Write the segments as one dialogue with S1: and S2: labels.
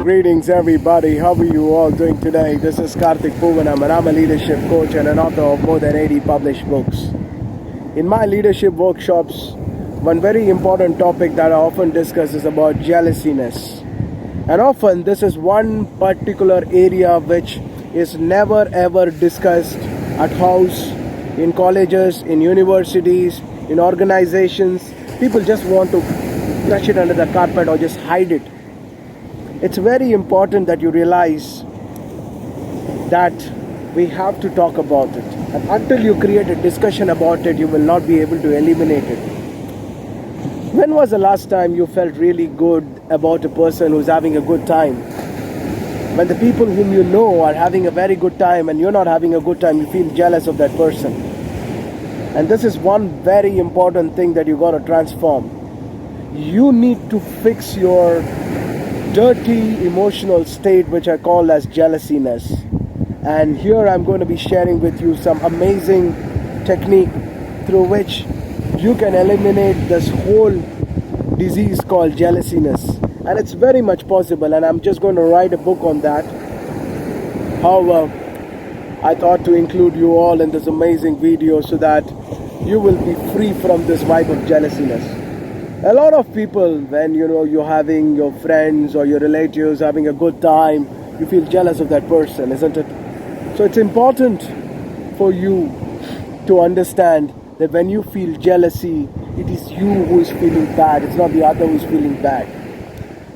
S1: Greetings everybody, how are you all doing today? This is Karthik Poovanam and I'm a leadership coach and an author of more than 80 published books. In my leadership workshops, one very important topic that I often discuss is about jealousiness. And often this is one particular area which is never ever discussed at house, in colleges, in universities, in organizations. People just want to brush it under the carpet or just hide it. It's very important that you realize that we have to talk about it. And until you create a discussion about it, you will not be able to eliminate it. When was the last time you felt really good about a person who's having a good time? When the people whom you know are having a very good time and you're not having a good time, you feel jealous of that person. And this is one very important thing that you got to transform. You need to fix your dirty emotional state, which I call as jealousiness. And here I'm going to be sharing with you some amazing technique through which you can eliminate this whole disease called jealousiness. And it's very much possible, and I'm just going to write a book on that. However, I thought to include you all in this amazing video so that you will be free from this vibe of jealousiness. A lot of people, when you're having your friends or your relatives having a good time, you feel jealous of that person, isn't it? So it's important for you to understand that when you feel jealousy, it is you who is feeling bad, it's not the other who is feeling bad.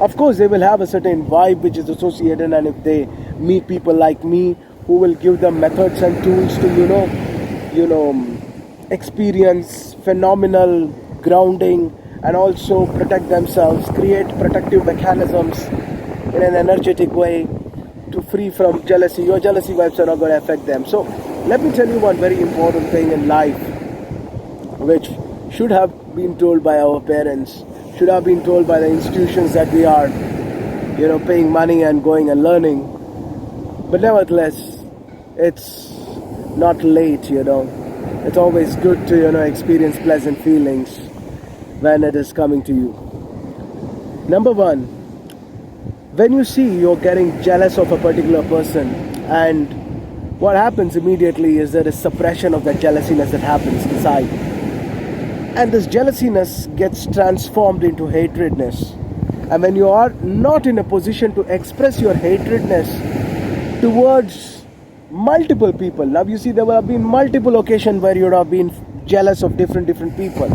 S1: Of course, they will have a certain vibe which is associated, and if they meet people like me who will give them methods and tools to experience phenomenal grounding and also protect themselves, create protective mechanisms in an energetic way to free from jealousy. Your jealousy vibes are not going to affect them. So let me tell you one very important thing in life which should have been told by our parents, should have been told by the institutions that we are paying money and going and learning. But nevertheless, it's not late. It's always good to experience pleasant feelings when it is coming to you. Number one, when you see you're getting jealous of a particular person, and what happens immediately is there is suppression of that jealousiness that happens inside. And this jealousiness gets transformed into hatredness. And when you are not in a position to express your hatredness towards multiple people, now you see there will have been multiple occasions where you would have been jealous of different people.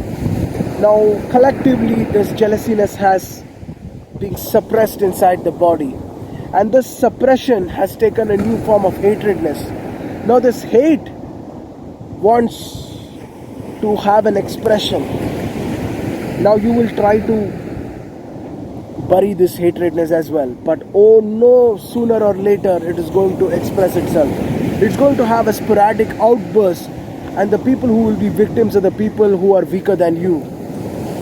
S1: Now, collectively, this jealousiness has been suppressed inside the body. And this suppression has taken a new form of hatredness. Now, this hate wants to have an expression. Now, you will try to bury this hatredness as well. But oh no, sooner or later, it is going to express itself. It's going to have a sporadic outburst. And the people who will be victims are the people who are weaker than you.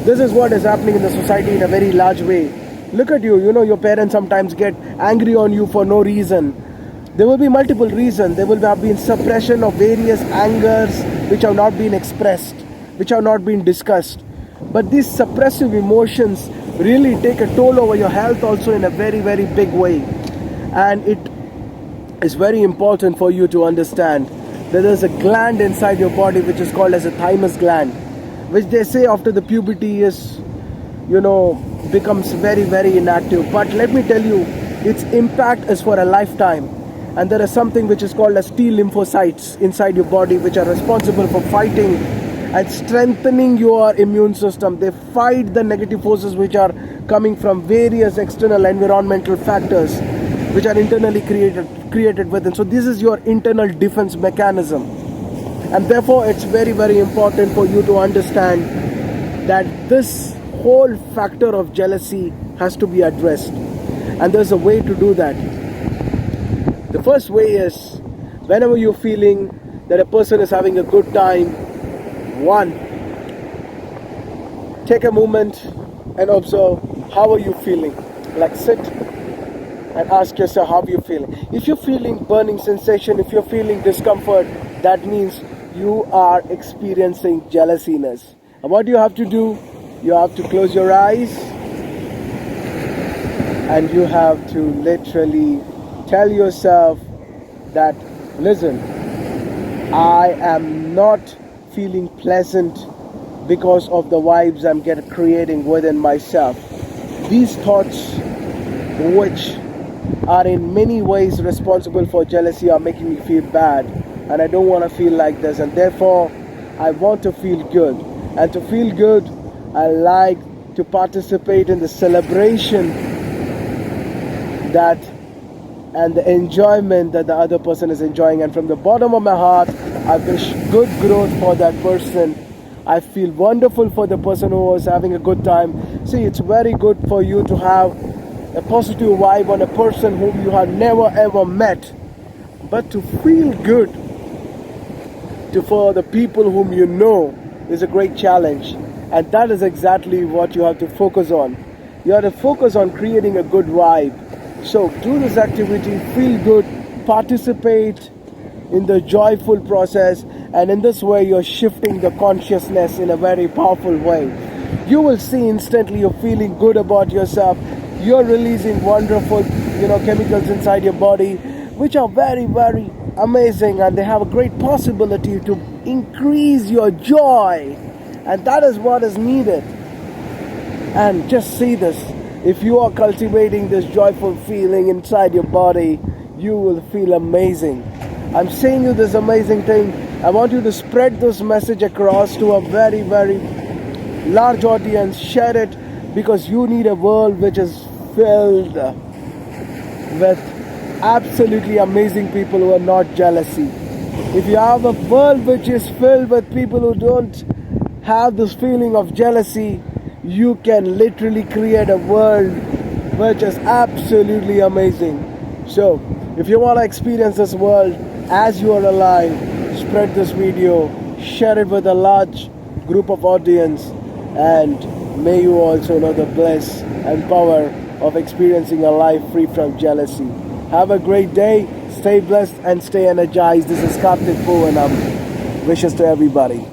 S1: This is what is happening in the society in a very large way. Look at you, your parents sometimes get angry on you for no reason. There will be multiple reasons. There will have been suppression of various angers which have not been expressed, which have not been discussed. But these suppressive emotions really take a toll over your health also in a very, very big way. And it is very important for you to understand that there's a gland inside your body which is called as a thymus gland, which they say after the puberty is, becomes very, very inactive. But let me tell you, its impact is for a lifetime. And there is something which is called as T lymphocytes inside your body, which are responsible for fighting and strengthening your immune system. They fight the negative forces which are coming from various external environmental factors which are internally created within. So this is your internal defense mechanism. And therefore, it's very, very important for you to understand that this whole factor of jealousy has to be addressed. And there's a way to do that. The first way is, whenever you're feeling that a person is having a good time, one, take a moment and observe how are you feeling. Like sit and ask yourself how you're feeling. If you're feeling burning sensation, if you're feeling discomfort, that means you are experiencing jealousiness. And what you have to do, you have to close your eyes and you have to literally tell yourself that, listen, I am not feeling pleasant because of the vibes I'm creating within myself. These thoughts, which are in many ways responsible for jealousy, are making me feel bad, and I don't want to feel like this, and therefore I want to feel good. And to feel good, I like to participate in the celebration that and the enjoyment that the other person is enjoying. And from the bottom of my heart, I wish good growth for that person. I feel wonderful for the person who was having a good time. See, it's very good for you to have a positive vibe on a person whom you have never ever met. But to feel good for the people whom you know is a great challenge. And that is exactly what you have to focus on. You have to focus on creating a good vibe. So do this activity, feel good, participate in the joyful process, and in this way you're shifting the consciousness in a very powerful way. You will see instantly you're feeling good about yourself. You're releasing wonderful, chemicals inside your body, which are very, very amazing, and they have a great possibility to increase your joy, and that is what is needed. And just see this. If you are cultivating this joyful feeling inside your body, you will feel amazing. I'm saying you this amazing thing. I want you to spread this message across to a very, very large audience. Share it, because you need a world which is filled with absolutely amazing people who are not jealousy. If you have a world which is filled with people who don't have this feeling of jealousy, you can literally create a world which is absolutely amazing. So, if you want to experience this world as you are alive, spread this video, share it with a large group of audience, and may you also know the bliss and power of experiencing a life free from jealousy. Have a great day, stay blessed and stay energized. This is Karthik Poovanam. Wishes to everybody.